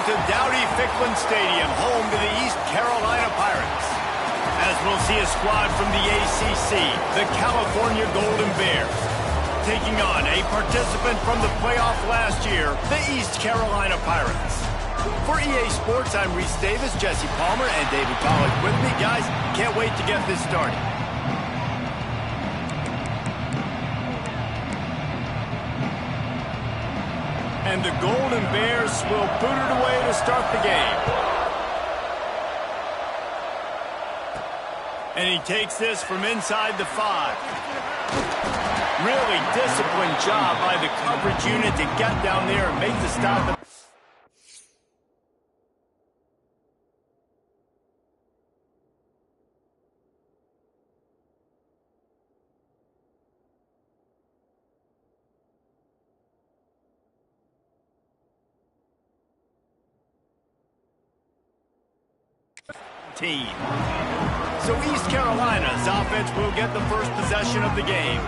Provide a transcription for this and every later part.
to Dowdy-Ficklen Stadium, home to the East Carolina Pirates. As we'll see a squad from the ACC, the California Golden Bears, taking on a participant from the playoff last year, the East Carolina Pirates. For EA Sports, I'm Reese Davis, Jesse Palmer, and David Pollack with me. Guys, can't wait to get this started. And the Golden Bears will boot it away to start the game. And he takes this from inside the 5. Really disciplined job by the coverage unit to get down there and make the stop. Team. So East Carolina's offense will get the first possession of the game.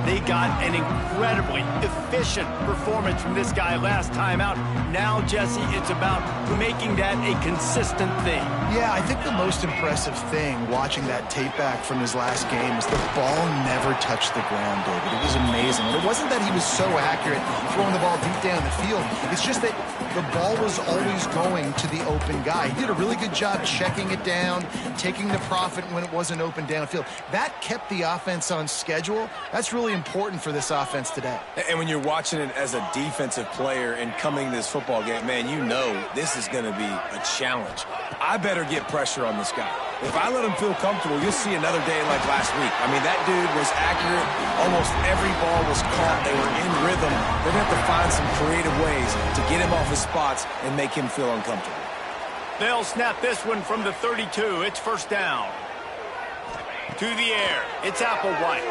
They got an incredibly efficient performance from this guy last time out. Now, Jesse, it's about making that a consistent thing. Yeah, I think the most impressive thing watching that tape back from his last game is the ball never touched the ground, David. It was amazing. And it wasn't that he was so accurate throwing the ball deep down the field. It's just that the ball was always going to the open guy. He did a really good job checking it down, taking the profit when it wasn't open downfield. That kept the offense on schedule. That's really important for this offense today. And when you're watching it as a defensive player and coming to this football game, man, you know this is going to be a challenge. I better get pressure on this guy. If I let him feel comfortable, you'll see another day like last week. I mean, that dude was accurate. Almost every ball was caught. They were in rhythm. They're going to have to find some creative ways to get him off his spots and make him feel uncomfortable. They'll snap this one from the 32. It's first down. To the air. It's Applewhite.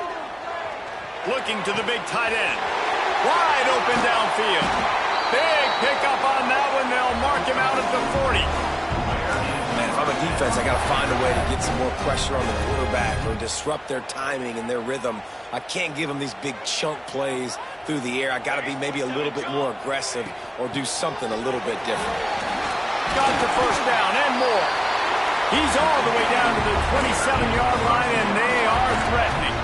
Looking to the big tight end. Wide open downfield. Big pickup on that one. They'll mark him out at the 40. Man, if I'm a defense, I got to find a way to get some more pressure on the quarterback or disrupt their timing and their rhythm. I can't give them these big chunk plays through the air. I got to be maybe a little bit more aggressive or do something a little bit different. Got the first down and more. He's all the way down to the 27-yard line, and they are threatening.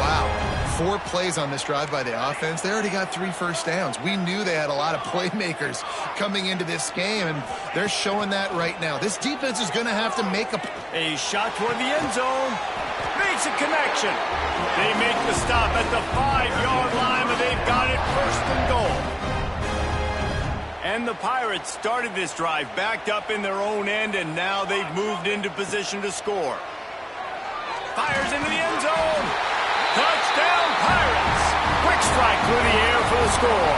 Wow. 4 plays on this drive by the offense. They already got 3 first downs. We knew they had a lot of playmakers coming into this game, and they're showing that right now. This defense is going to have to make a shot toward the end zone. Makes a connection. They make the stop at the 5-yard line, but they've got it first and goal. And the Pirates started this drive backed up in their own end, and now they've moved into position to score. Fires into the end zone. Touchdown, Pirates! Quick strike through the air for the score.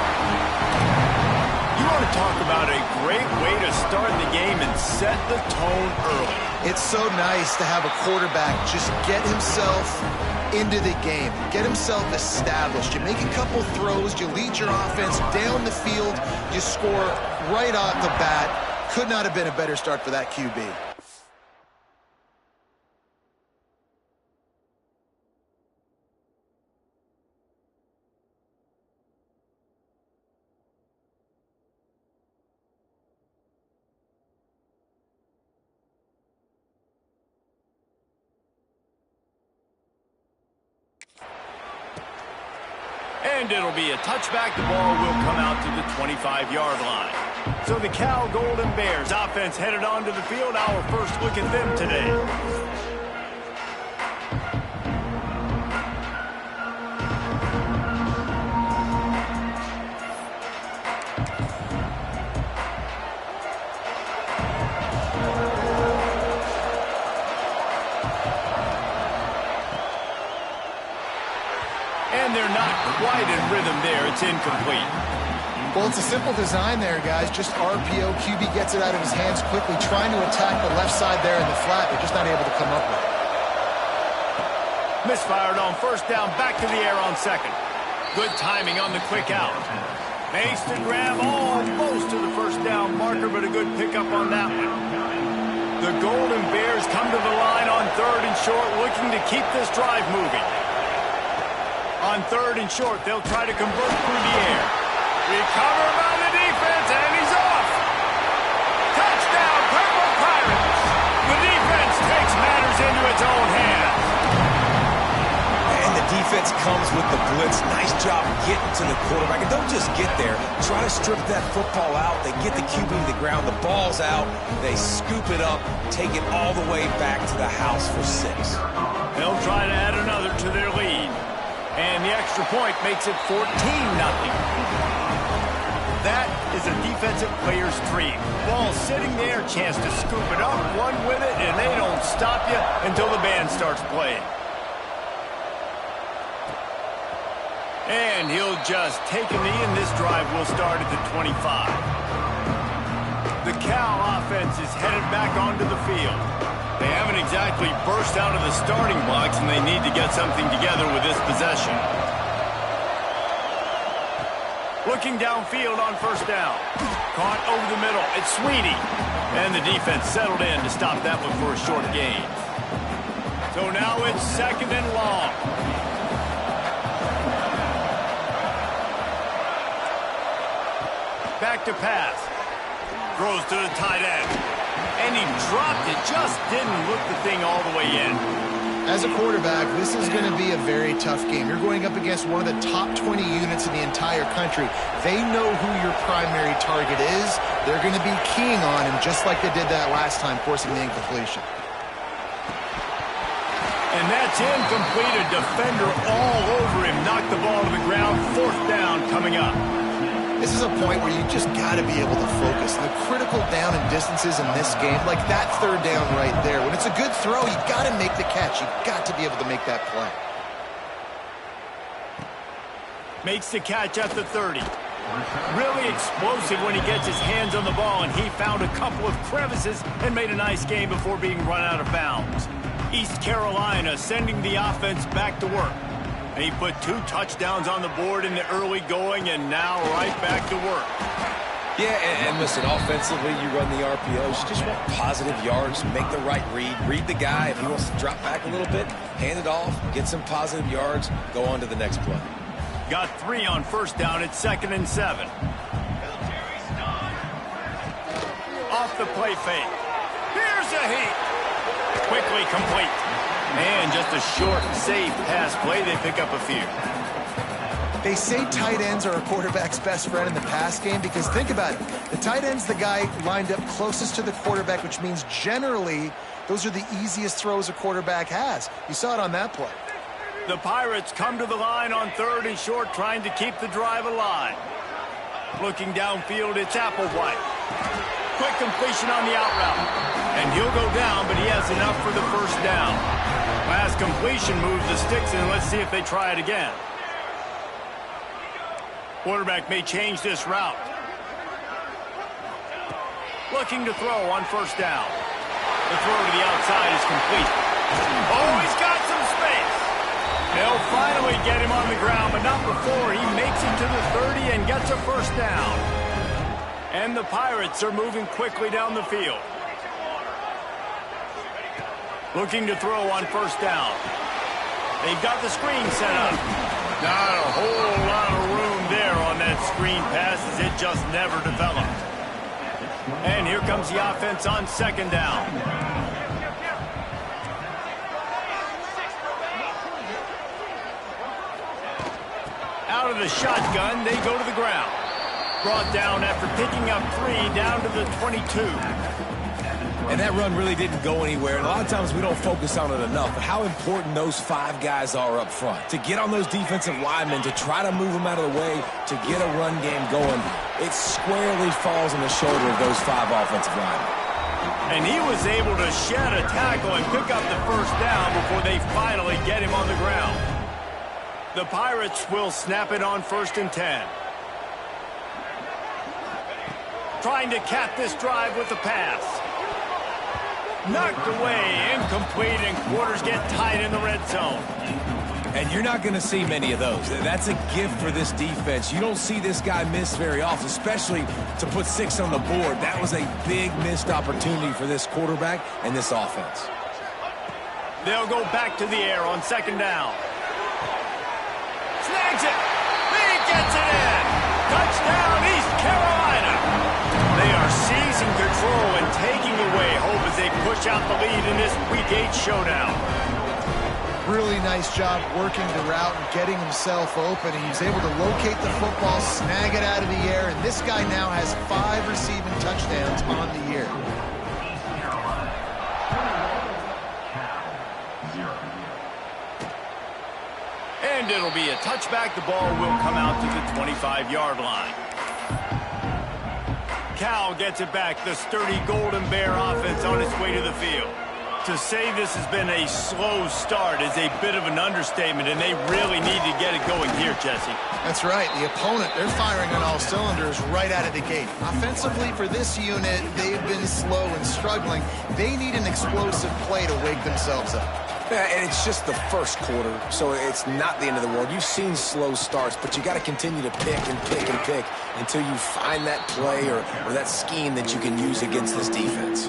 You want to talk about a great way to start the game and set the tone early. It's so nice to have a quarterback just get himself into the game, get himself established. You make a couple throws, you lead your offense down the field, you score right off the bat. Could not have been a better start for that QB. And it'll be a touchback. The ball will come out to the 25-yard line. So the Cal Golden Bears offense headed onto the field. Our first look at them today. And they're not quite in rhythm there. It's incomplete. Well, it's a simple design there, guys. Just RPO. QB gets it out of his hands quickly, trying to attack the left side there in the flat. They're just not able to come up with it. Misfired on first down, back to the air on second. Good timing on the quick out. Makes the grab almost to the first down marker, but a good pickup on that one. The Golden Bears come to the line on 3rd and short, looking to keep this drive moving. On 3rd and short, they'll try to convert through the air. Recovered by the defense, and he's off. defense comes with the blitz. Nice job getting to the quarterback. And don't just get there. Try to strip that football out. They get the QB to the ground. The ball's out. They scoop it up, take it all the way back to the house for 6. They'll try to add another to their lead. And the extra point makes it 14-0. That is a defensive player's dream. Ball sitting there, chance to scoop it up, run with it, and they don't stop you until the band starts playing. And he'll just take a knee, and this drive will start at the 25. The Cal offense is headed back onto the field. They haven't exactly burst out of the starting blocks, and they need to get something together with this possession. Looking downfield on first down. Caught over the middle. It's Sweeney. And the defense settled in to stop that one for a short gain. So now it's 2nd and long. Back to pass. Throws to the tight end. And he dropped it. Just didn't look the thing all the way in. As a quarterback, this is going to be a very tough game. You're going up against one of the top 20 units in the entire country. They know who your primary target is. They're going to be keying on him just like they did that last time, forcing the incompletion. And that's incomplete. A defender all over him. Knocked the ball to the ground. 4th down coming up. This is a point where you just got to be able to focus. The critical down and distances in this game, like that 3rd down right there. When it's a good throw, you got to make the catch. You got to be able to make that play. Makes the catch at the 30. Really explosive when he gets his hands on the ball, and he found a couple of crevices and made a nice game before being run out of bounds. East Carolina sending the offense back to work. He put 2 touchdowns on the board in the early going, and now right back to work. Yeah, and listen, offensively, you run the RPOs. You just want positive yards, make the right read the guy. If he wants to drop back a little bit, hand it off, get some positive yards, go on to the next play. Got 3 on first down. It's 2nd and 7. Off the play fake. Here's a heat. Quickly complete. And just a short, safe pass play. They pick up a few. They say tight ends are a quarterback's best friend in the pass game because think about it. The tight end's the guy lined up closest to the quarterback, which means generally those are the easiest throws a quarterback has. You saw it on that play. The Pirates come to the line on 3rd and short, trying to keep the drive alive. Looking downfield, it's Applewhite. Quick completion on the out route. And he'll go down, but he has enough for the 1st down. Last completion moves the sticks in. Let's see if they try it again. Quarterback may change this route. Looking to throw on first down. The throw to the outside is complete. Oh, he's got some space. They'll finally get him on the ground, but not before he makes it to the 30 and gets a 1st down. And the Pirates are moving quickly down the field. Looking to throw on first down. They've got the screen set up. Not a whole lot of room there on that screen pass as it just never developed. And here comes the offense on 2nd down. Out of the shotgun, they go to the ground. Brought down after picking up 3 down to the 22. And that run really didn't go anywhere. And a lot of times we don't focus on it enough. But how important those 5 guys are up front. To get on those defensive linemen, to try to move them out of the way, to get a run game going, it squarely falls on the shoulder of those 5 offensive linemen. And he was able to shed a tackle and pick up the 1st down before they finally get him on the ground. The Pirates will snap it on 1st and 10. Trying to cap this drive with the pass. Knocked away, incomplete, and quarters get tight in the red zone. And you're not going to see many of those. That's a gift for this defense. You don't see this guy miss very often, especially to put 6 on the board. That was a big missed opportunity for this quarterback and this offense. They'll go back to the air on 2nd down. Snags it. He gets it in. Touchdown, East Carolina. They are seizing control and taking away hope as they push out the lead in this Week 8 showdown. Really nice job working the route and getting himself open. He was able to locate the football, snag it out of the air, and this guy now has 5 receiving touchdowns on the year. And it'll be a touchback. The ball will come out to the 25-yard line. Cal gets it back. The sturdy Golden Bear offense on its way to the field. To say this has been a slow start is a bit of an understatement, and they really need to get it going here, Jesse. That's right. The opponent, they're firing on all cylinders right out of the gate. Offensively, for this unit, they've been slow and struggling. They need an explosive play to wake themselves up. Yeah, and it's just the first quarter, so it's not the end of the world. You've seen slow starts, but you got to continue to pick and pick and pick until you find that play or that scheme that you can use against this defense.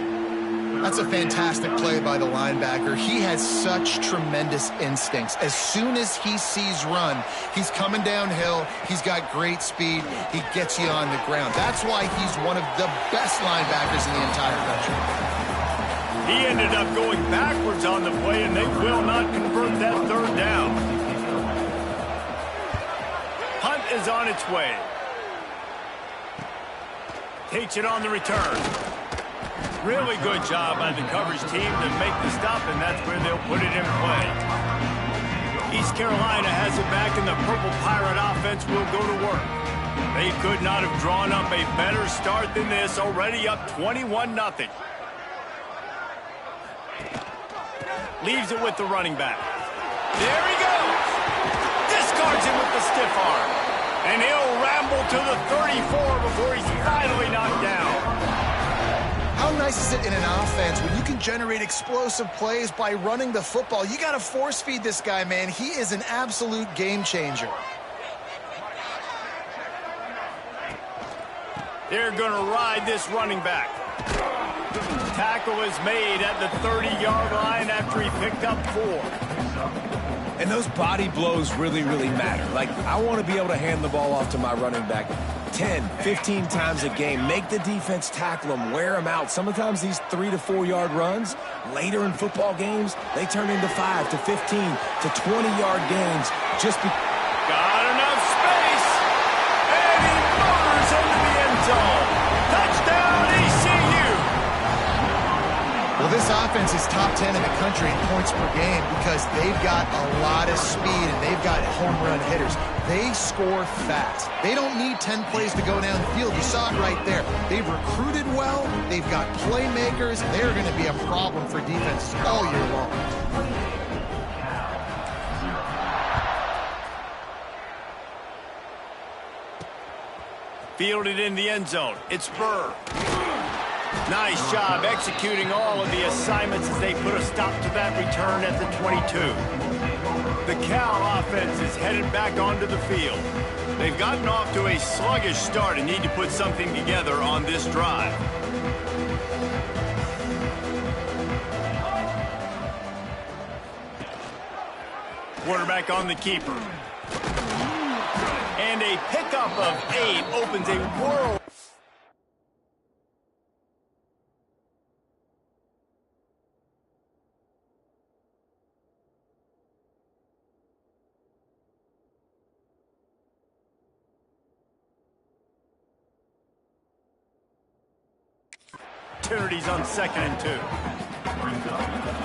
That's a fantastic play by the linebacker. He has such tremendous instincts. As soon as he sees run, he's coming downhill. He's got great speed. He gets you on the ground. That's why he's one of the best linebackers in the entire country. He ended up going backwards on the play, and they will not convert that third down. Hunt is on its way. Takes it on the return. Really good job by the coverage team to make the stop, and that's where they'll put it in play. East Carolina has it back, and the Purple Pirate offense will go to work. They could not have drawn up a better start than this, already up 21-0. Leaves it with the running back. There he goes. Discards him with the stiff arm. And he'll ramble to the 34 before he's finally knocked down. How nice is it in an offense when you can generate explosive plays by running the football? You got to force feed this guy, man. He is an absolute game changer. They're going to ride this running back. Tackle is made at the 30-yard line after he picked up 4. And those body blows really, really matter. Like, I want to be able to hand the ball off to my running back 10, 15 times a game. Make the defense tackle them, wear them out. Sometimes these 3 to 4 yard runs, later in football games, they turn into 5 to 15 to 20-yard gains. Got enough space, and he motors into the end zone. Touchdown, ECU! Well, this offense is top 10 in the country in points per game because they've got a lot of speed and they've got home run hitters. They score fast. They don't need 10 plays to go down the field. You saw it right there. They've recruited well. They've got playmakers. They're going to be a problem for defenses all year long. Fielded in the end zone. It's Burr. Nice job executing all of the assignments as they put a stop to that return at the 22. The Cal offense is headed back onto the field. They've gotten off to a sluggish start and need to put something together on this drive. Quarterback on the keeper. And a pickup of 8 opens a world. Opportunities on 2nd and 2.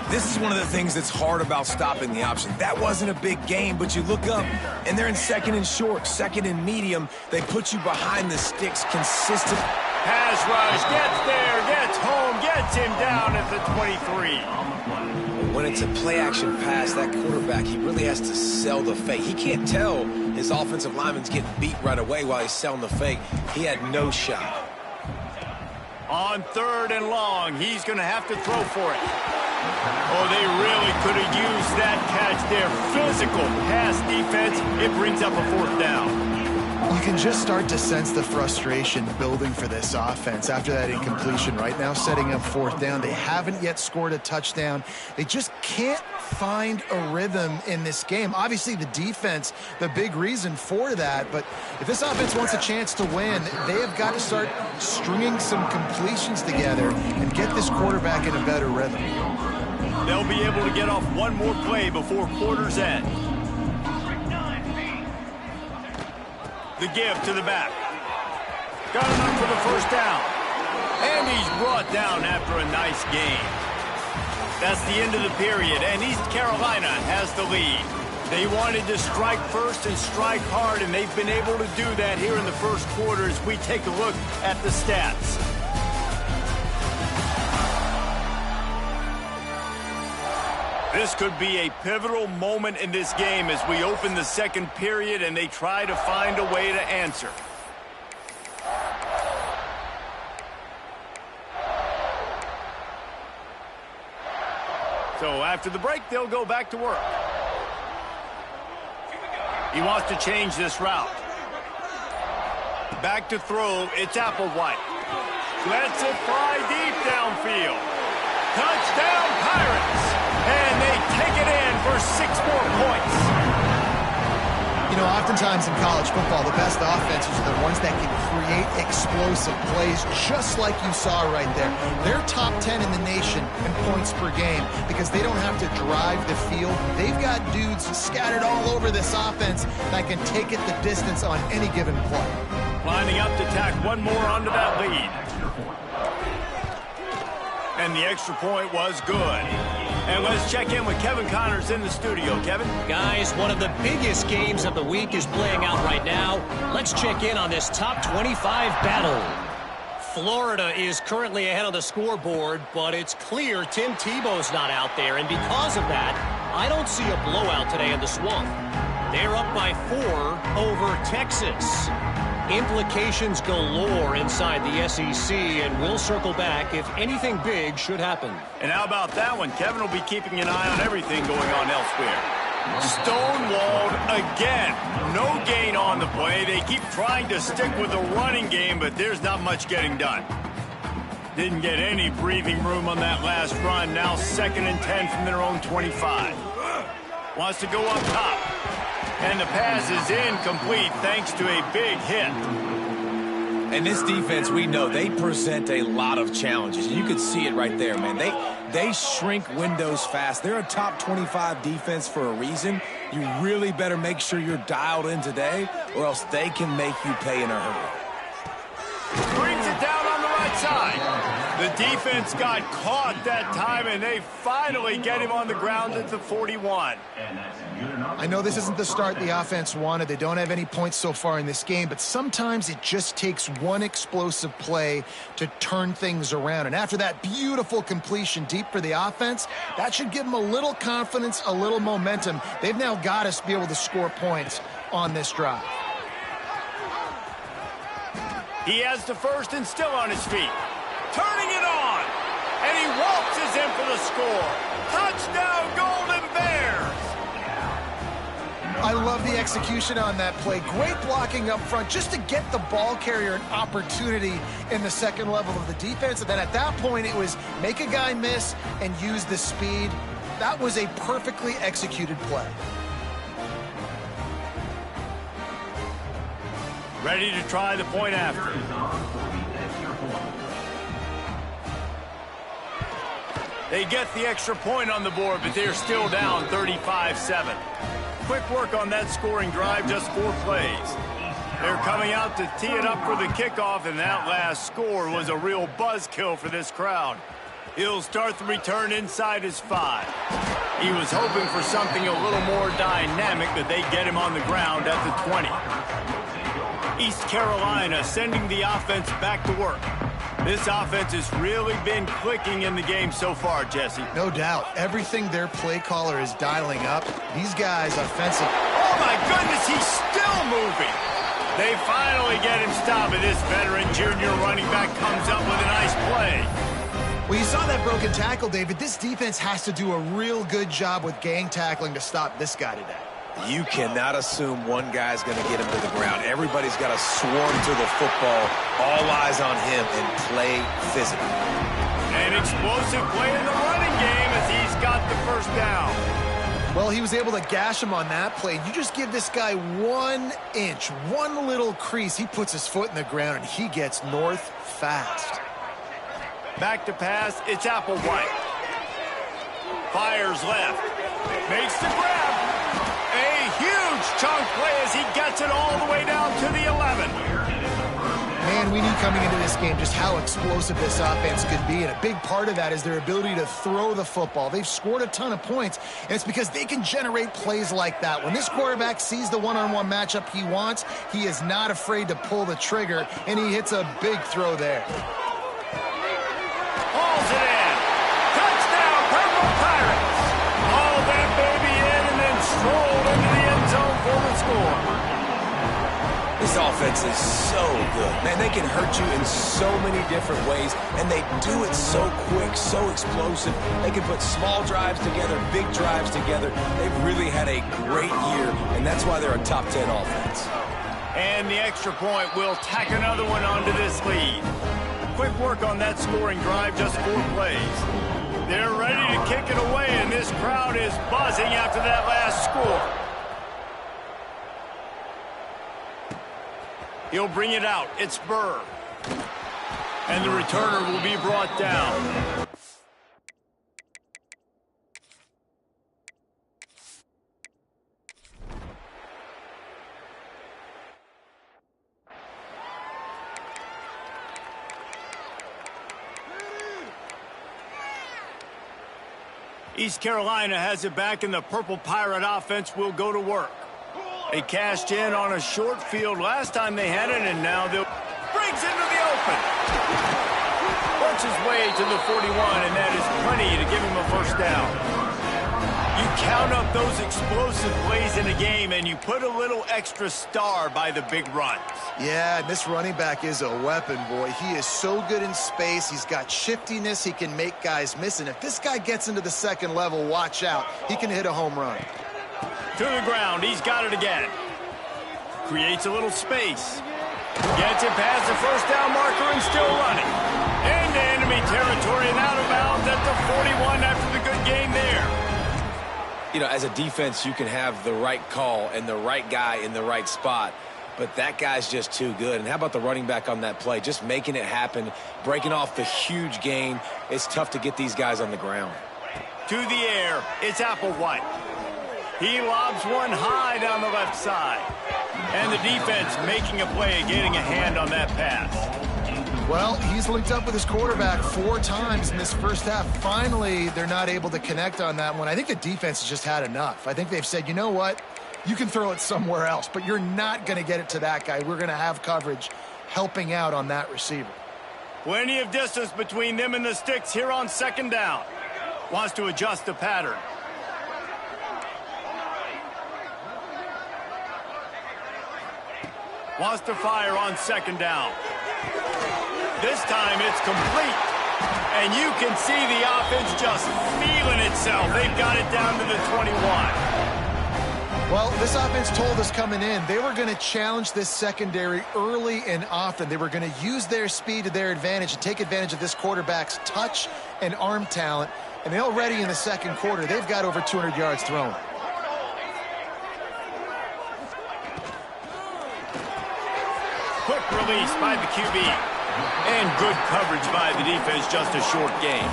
This is one of the things that's hard about stopping the option. That wasn't a big game, but you look up, and they're in 2nd and short, 2nd and medium. They put you behind the sticks consistent. Pass rush, gets there, gets home, gets him down at the 23. When it's a play-action pass, that quarterback, he really has to sell the fake. He can't tell his offensive lineman's getting beat right away while he's selling the fake. He had no shot. On 3rd and long, he's going to have to throw for it. Oh, they really could have used that catch there. Physical pass defense. It brings up a 4th down. You can just start to sense the frustration building for this offense after that incompletion. Right now, setting up 4th down. They haven't yet scored a touchdown. They just can't find a rhythm in this game. Obviously, the defense, the big reason for that. But if this offense wants a chance to win, they have got to start stringing some completions together and get this quarterback in a better rhythm. They'll be able to get off one more play before quarter's end. The give to the back. Got enough for the first down. And he's brought down after a nice gain. That's the end of the period, and East Carolina has the lead. They wanted to strike first and strike hard, and they've been able to do that here in the first quarter as we take a look at the stats. This could be a pivotal moment in this game as we open the second period and they try to find a way to answer. So after the break, they'll go back to work. He wants to change this route. Back to throw, it's Applewhite. Lets it fly deep downfield. Touchdown Pirates! And they take it in for 6 more points. You know, oftentimes in college football, the best offenses are the ones that can create explosive plays, just like you saw right there. They're top 10 in the nation in points per game because they don't have to drive the field. They've got dudes scattered all over this offense that can take it the distance on any given play. Lining up to tack one more onto that lead. And the extra point was good. And let's check in with Kevin Connors in the studio. Kevin? Guys, one of the biggest games of the week is playing out right now. Let's check in on this top 25 battle. Florida is currently ahead on the scoreboard, but it's clear Tim Tebow's not out there. And because of that, I don't see a blowout today in the Swamp. They're up by 4 over Texas. Implications galore inside the SEC, and we'll circle back if anything big should happen. And how about that one? Kevin will be keeping an eye on everything going on elsewhere. Stonewalled again. No gain on the play. They keep trying to stick with the running game, but there's not much getting done. Didn't get any breathing room on that last run. Now 2nd and 10 from their own 25. Wants to go up top. And the pass is incomplete thanks to a big hit. And this defense, we know, they present a lot of challenges. You can see it right there, man. They shrink windows fast. They're a top 25 defense for a reason. You really better make sure you're dialed in today, or else they can make you pay in a hurry. Brings it down on the right side. The defense got caught that time, and they finally get him on the ground at the 41. I know this isn't the start the offense wanted. They don't have any points so far in this game, but sometimes it just takes one explosive play to turn things around. And after that beautiful completion deep for the offense, that should give them a little confidence, a little momentum. They've now got us to be able to score points on this drive. He has the first and still on his feet. Turning it on. And he waltzes in for the score. Touchdown, Golden Bears. I love the execution on that play. Great blocking up front just to get the ball carrier an opportunity in the second level of the defense. And then at that point, it was make a guy miss and use the speed. That was a perfectly executed play. Ready to try the point after. They get the extra point on the board, but they're still down 35-7. Quick work on that scoring drive, just 4 plays. They're coming out to tee it up for the kickoff, and that last score was a real buzzkill for this crowd. He'll start the return inside his 5. He was hoping for something a little more dynamic, but they get him on the ground at the 20. East Carolina sending the offense back to work. This offense has really been clicking in the game so far, Jesse. No doubt. Everything their play caller is dialing up. These guys offensive. Oh, my goodness, he's still moving. They finally get him stopped, and this veteran junior running back comes up with a nice play. Well, you saw that broken tackle, David. This defense has to do a real good job with gang tackling to stop this guy today. You cannot assume one guy's going to get him to the ground. Everybody's got to swarm to the football, all eyes on him, and play physically. An explosive play in the running game as he's got the first down. Well, he was able to gash him on that play. You just give this guy 1 inch, one little crease. He puts his foot in the ground, and he gets north fast. Back to pass, it's Applewhite. Fires left. Makes the grab. A huge chunk play as he gets it all the way down to the 11. Man, we knew coming into this game just how explosive this offense could be, and a big part of that is their ability to throw the football. They've scored a ton of points, and it's because they can generate plays like that. When this quarterback sees the one-on-one matchup he wants, he is not afraid to pull the trigger, and he hits a big throw there. Hauls it in. Touchdown, Purple Pirates. Haul that baby in and then strolled into the end zone for the score. This offense is so good. Man, they can hurt you in so many different ways, and they do it so quick, so explosive. They can put small drives together, big drives together. They've really had a great year, and that's why they're a top 10 offense. And the extra point will tack another one onto this lead. Quick work on that scoring drive, just 4 plays. They're ready to kick it away, and this crowd is buzzing after that last score. He'll bring it out. It's Burr. And the returner will be brought down. East Carolina has it back, and the Purple Pirate offense will go to work. They cashed in on a short field last time they had it, and now they'll brings into the open. Works his way to the 41, and that is plenty to give him a first down. You count up those explosive plays in a game, and you put a little extra star by the big runs. Yeah, and this running back is a weapon, boy. He is so good in space. He's got shiftiness. He can make guys miss. And if this guy gets into the second level, watch out. He can hit a home run. To the ground. He's got it again. Creates a little space. Gets it past the first down marker and still running. Into enemy territory and out of bounds at the 41 after the good game there. You know, as a defense, you can have the right call and the right guy in the right spot, but that guy's just too good. And how about the running back on that play? Just making it happen, breaking off the huge gain. It's tough to get these guys on the ground. To the air, it's Applewhite. He lobs one high down the left side. And the defense making a play, getting a hand on that pass. Well, he's linked up with his quarterback 4 times in this first half. Finally, they're not able to connect on that one. I think the defense has just had enough. I think they've said, you know what? You can throw it somewhere else, but you're not going to get it to that guy. We're going to have coverage helping out on that receiver. Plenty of distance between them and the sticks here on second down. Wants to adjust the pattern. Wants to fire on second down. This time it's complete. And you can see the offense just feeling itself. They've got it down to the 21. Well, this offense told us coming in they were going to challenge this secondary early and often. They were going to use their speed to their advantage and take advantage of this quarterback's touch and arm talent. And already in the second quarter, they've got over 200 yards thrown. Quick release by the QB. And good coverage by the defense, just a short game.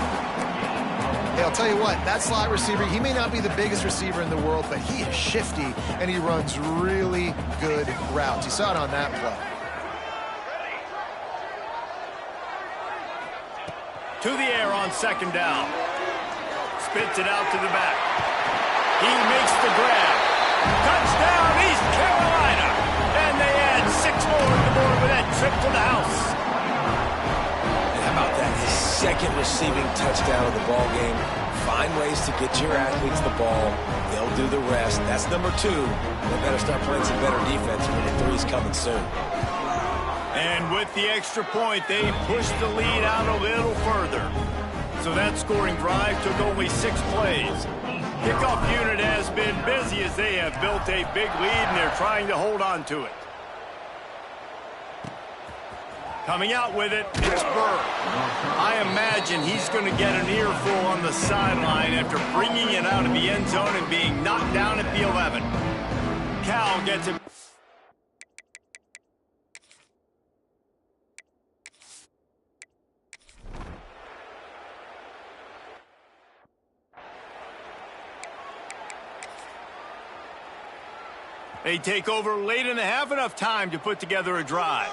Hey, I'll tell you what, that slot receiver, he may not be the biggest receiver in the world, but he is shifty, and he runs really good routes. You saw it on that play. To the air on second down. Spits it out to the back. He makes the grab. Touchdown, East Carolina. And they add 6 more to the board with that trip to the house. And how about that? His second receiving touchdown of the ball game. Find ways to get your athletes the ball. They'll do the rest. That's number 2. They better start playing some better defense when the 3's coming soon. And with the extra point, they pushed the lead out a little further. So that scoring drive took only 6 plays. Kickoff unit has been busy as they have built a big lead, and they're trying to hold on to it. Coming out with it, it's Burr. I imagine he's going to get an earful on the sideline after bringing it out of the end zone and being knocked down at the 11. Cal gets it. They take over late in the half, enough time to put together a drive.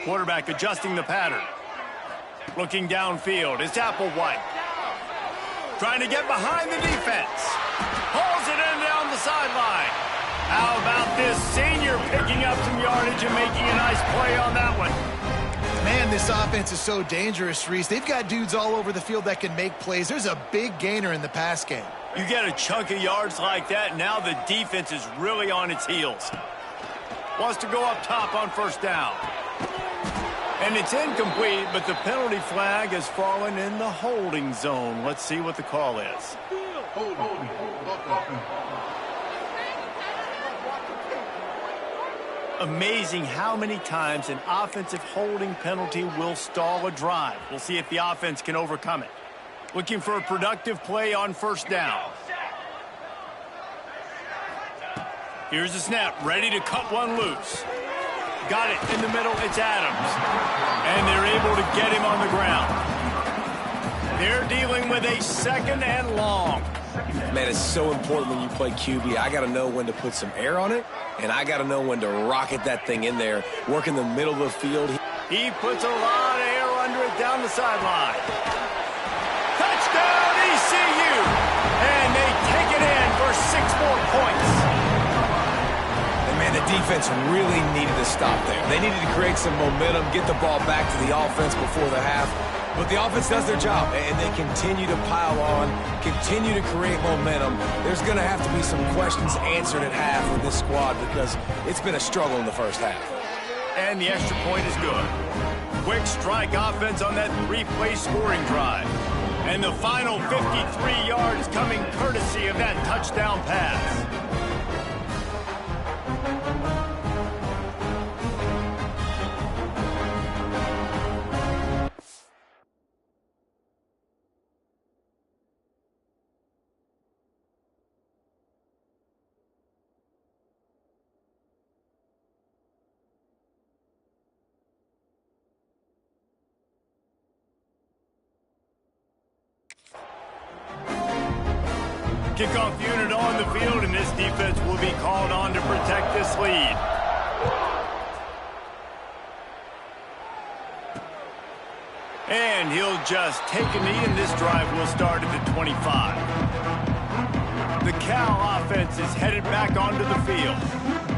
Quarterback adjusting the pattern. Looking downfield, it's Applewhite. Trying to get behind the defense. Pulls it in down the sideline. How about this senior picking up some yardage and making a nice play on that one? Man, this offense is so dangerous, Reese. They've got dudes all over the field that can make plays. There's a big gainer in the pass game. You get a chunk of yards like that, now the defense is really on its heels. Wants to go up top on first down. And it's incomplete, but the penalty flag has fallen in the holding zone. Let's see what the call is. Amazing how many times an offensive holding penalty will stall a drive. We'll see if the offense can overcome it. Looking for a productive play on first down. Here's the snap, ready to cut one loose. Got it in the middle, it's Adams. And they're able to get him on the ground. They're dealing with a second and long. Man, it's so important when you play QB. I got to know when to put some air on it, and I got to know when to rocket that thing in there, work in the middle of the field. He puts a lot of air under it down the sideline. Touchdown, ECU! And they take it in for 6 more points. And, man, the defense really needed to stop there. They needed to create some momentum, get the ball back to the offense before the half. But the offense does their job, and they continue to pile on, continue to create momentum. There's going to have to be some questions answered at half with this squad because it's been a struggle in the first half. And the extra point is good. Quick strike offense on that 3-play scoring drive. And the final 53 yards coming courtesy of that touchdown pass. Kickoff unit on the field, and this defense will be called on to protect this lead. And he'll just take a knee, and this drive will start at the 25. The Cal offense is headed back onto the field.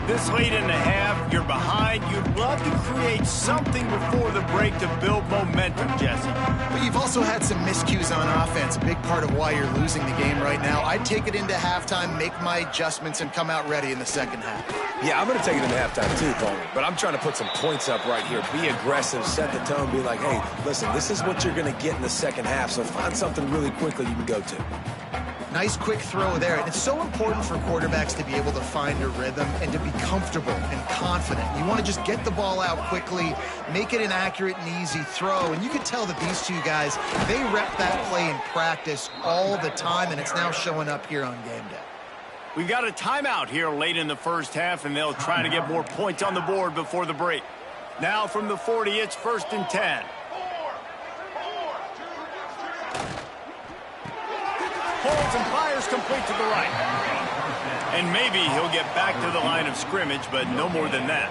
This late in the half, you're behind. You'd love to create something before the break to build momentum, Jesse. But you've also had some miscues on offense, a big part of why you're losing the game right now. I'd take it into halftime, make my adjustments, and come out ready in the second half. Yeah, I'm going to take it into halftime too, Paul. But I'm trying to put some points up right here. Be aggressive, set the tone, be like, hey, listen, this is what you're going to get in the second half, so find something really quickly you can go to. Nice quick throw there. And it's so important for quarterbacks to be able to find a rhythm and to be comfortable and confident. You want to just get the ball out quickly, make it an accurate and easy throw. And you can tell that these two guys, they rep that play in practice all the time, and it's now showing up here on game day. We've got a timeout here late in the first half, and they'll try to get more points on the board before the break. Now from the 40, it's 1st and 10. Pulls and fires complete to the right. And maybe he'll get back to the line of scrimmage, but no more than that.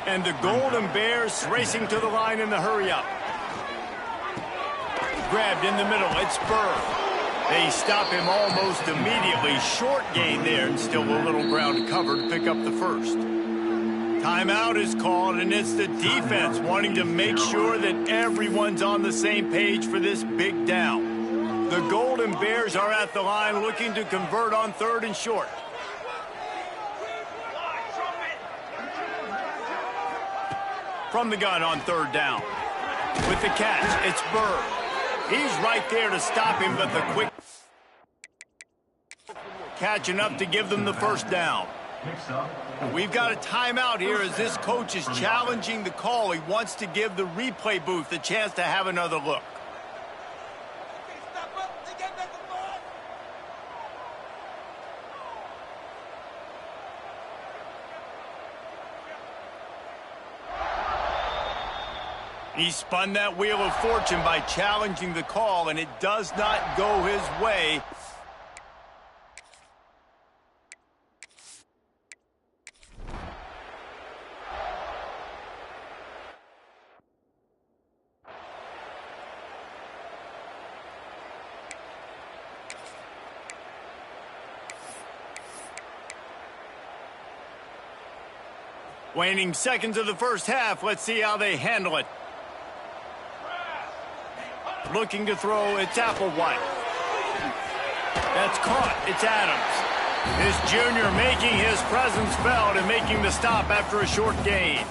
And the Golden Bears racing to the line in the hurry-up. Grabbed in the middle, it's Burr. They stop him almost immediately. Short gain there, and still a little ground covered to pick up the first. Timeout is called, and it's the defense wanting to make sure that everyone's on the same page for this big down. The Golden Bears are at the line looking to convert on 3rd and short. From the gun on 3rd down. With the catch, it's Burr. He's right there to stop him, but the quick catch enough to give them the first down. We've got a timeout here as this coach is challenging the call. He wants to give the replay booth a chance to have another look. He spun that wheel of fortune by challenging the call, and it does not go his way. Waning seconds of the first half. Let's see how they handle it. Looking to throw, it's Applewhite. That's caught. It's Adams. This junior making his presence felt and making the stop after a short gain.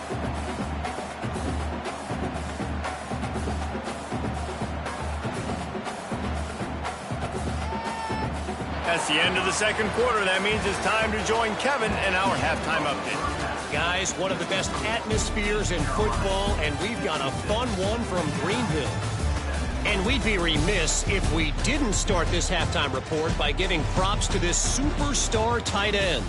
That's the end of the second quarter. That means it's time to join Kevin in our halftime update. Guys, one of the best atmospheres in football, and we've got a fun one from Greenville. And we'd be remiss if we didn't start this halftime report by giving props to this superstar tight end.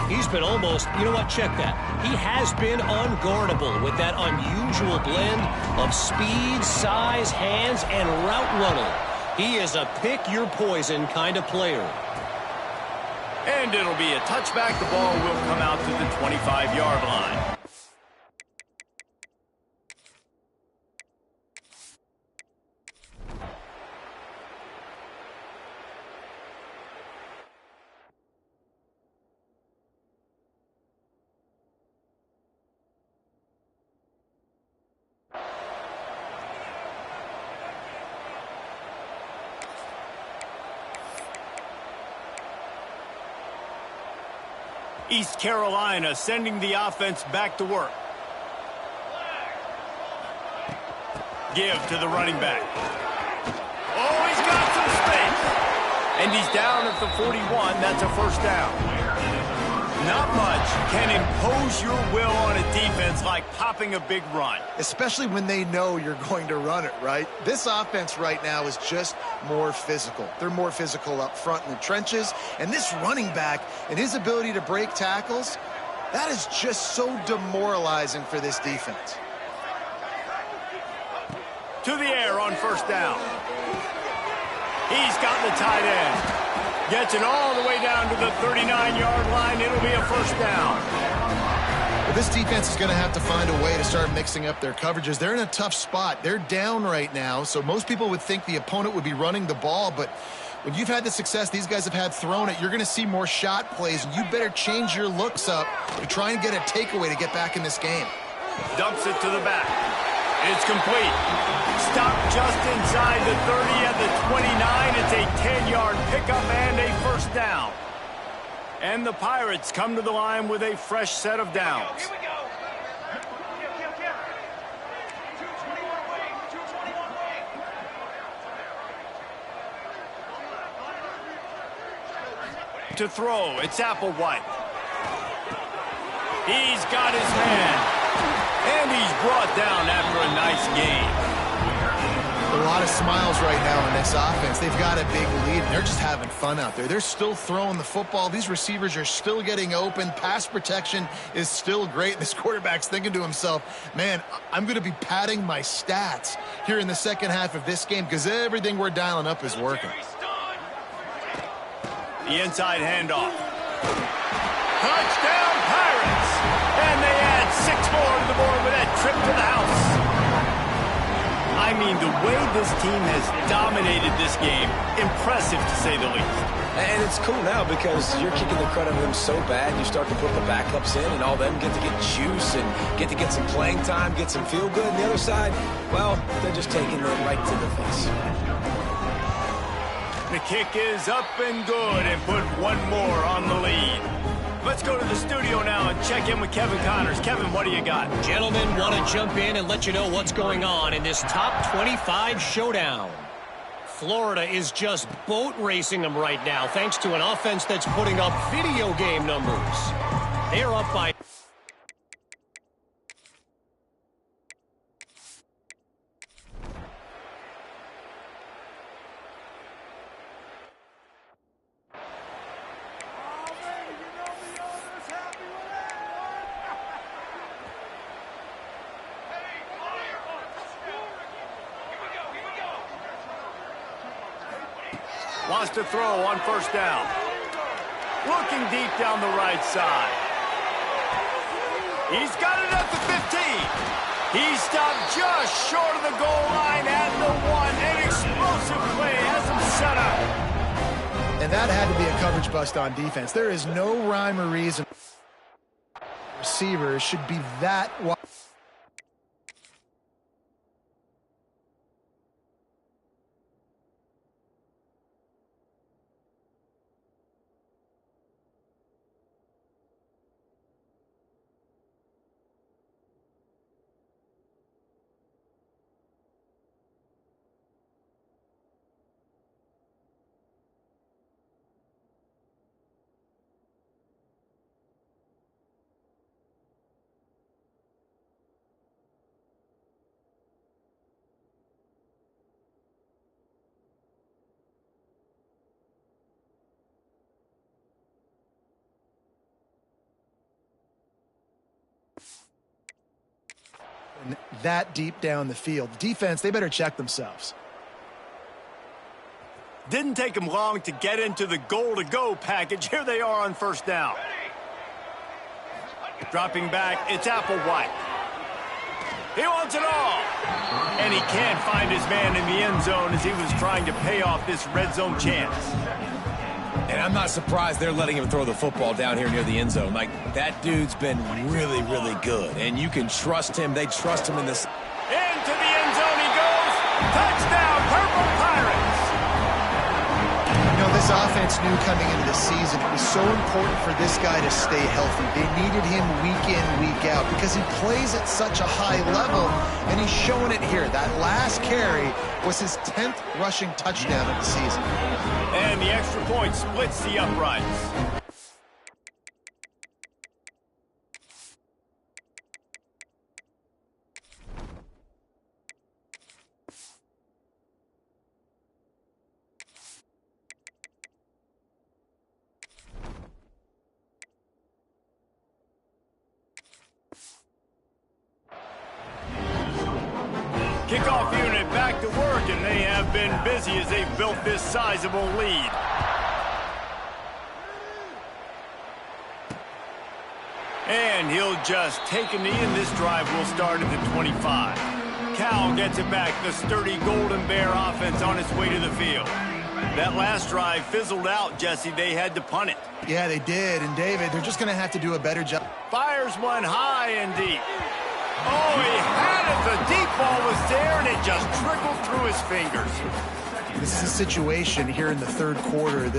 He's been almost, you know what, check that. He has been unguardable with that unusual blend of speed, size, hands, and route running. He is a pick-your-poison kind of player. And it'll be a touchback. The ball will come out to the 25-yard line. East Carolina sending the offense back to work. Give to the running back. Oh, he's got some space. And he's down at the 41. That's a first down. Not much can impose your will on a defense like popping a big run. Especially when they know you're going to run it, right? This offense right now is just more physical. They're more physical up front in the trenches. And this running back and his ability to break tackles, that is just so demoralizing for this defense. To the air on first down. He's got the tight end. Gets it all the way down to the 39-yard line. It'll be a first down. Well, this defense is going to have to find a way to start mixing up their coverages. They're in a tough spot. They're down right now, so most people would think the opponent would be running the ball, but when you've had the success these guys have had throwing it, you're going to see more shot plays, and you better change your looks up to try and get a takeaway to get back in this game. Dumps it to the back. It's complete. Stopped just inside the 30 at the 29. It's a 10-yard pickup and a first down. And the Pirates come to the line with a fresh set of downs. Here we go. To throw, it's Applewhite. He's got his man. And he's brought down after a nice game. A lot of smiles right now in this offense. They've got a big lead, and they're just having fun out there. They're still throwing the football. These receivers are still getting open. Pass protection is still great. This quarterback's thinking to himself, man, I'm going to be padding my stats here in the second half of this game because everything we're dialing up is working. The inside handoff. Touchdown, Pirates! And they add 6 more to the board with that trip to the house. I mean, the way this team has dominated this game, impressive to say the least. And it's cool now because you're kicking the crud out of them so bad, you start to put the backups in, and all them get to get juice and get to get some playing time, get some feel good. And the other side, well, they're just taking it right to the face. The kick is up and good and put one more on the lead. Let's go to the studio now and check in with Kevin Connors. Kevin, what do you got? Gentlemen, want to jump in and let you know what's going on in this top 25 showdown. Florida is just boat racing them right now, thanks to an offense that's putting up video game numbers. They're up by... Wants to throw on first down. Looking deep down the right side. He's got it at the 15. He stopped just short of the goal line at the 1. An explosive play has him set up. And that had to be a coverage bust on defense. There is no rhyme or reason. receivers should be that wide. That deep down the field. Defense, they better check themselves. Didn't take them long to get into the goal-to-go package. Here they are on first down. Dropping back, it's Applewhite. He wants it all. And he can't find his man in the end zone as he was trying to pay off this red zone chance. And I'm not surprised they're letting him throw the football down here near the end zone. Like, that dude's been really, really good. And you can trust him. They trust him in this. Into the end zone he goes. Touchdown, Purple Pirates. You know, this offense knew coming into the season it was so important for this guy to stay healthy. They needed him week in, week out because he plays at such a high level, and he's showing it here. That last carry was his 10th rushing touchdown of the season. And the extra point splits the uprights. Kickoff unit back to work, and they have been busy as they've built this sizable lead. And he'll just take a knee, and this drive will start at the 25. Cal gets it back, the sturdy Golden Bear offense on its way to the field. That last drive fizzled out, Jesse. They had to punt it. Yeah, they did. And, David, they're just going to have to do a better job. Fires one high and deep. Oh, he had it. The deep ball was there, and it just trickled through his fingers. This is a situation here in the third quarter.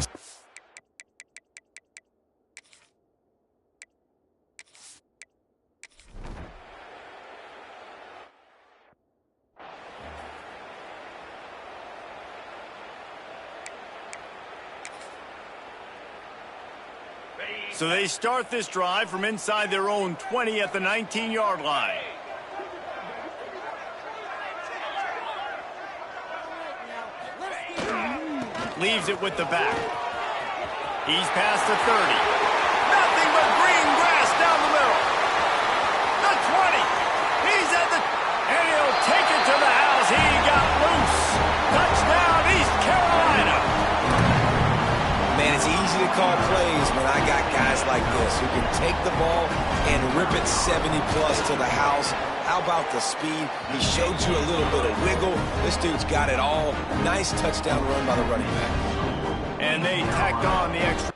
So they start this drive from inside their own 20 at the 19-yard line. Leaves it with the back. He's past the 30. Nothing but green grass down the middle. The 20. He's at the... And he'll take it to the house. He got loose. Touchdown, East Carolina. Man, it's easy to call plays when I got guys like this who can take the ball and rip it 70-plus to the house. How about the speed? He showed you a little bit of wiggle. This dude's got it all. Nice touchdown run by the running back. And they tacked on the extra.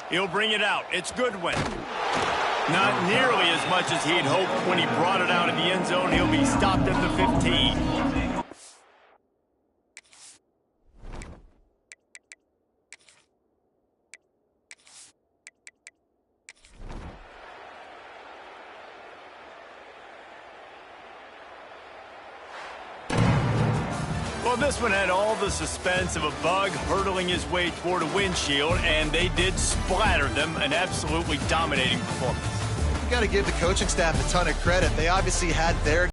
He'll bring it out. It's Goodwin. Not nearly as much as he'd hoped when he brought it out of the end zone. He'll be stopped at the 15. Well, this one had all the suspense of a bug hurtling his way toward a windshield, and they did splatter them. An absolutely dominating performance. You got to give the coaching staff a ton of credit. They obviously had their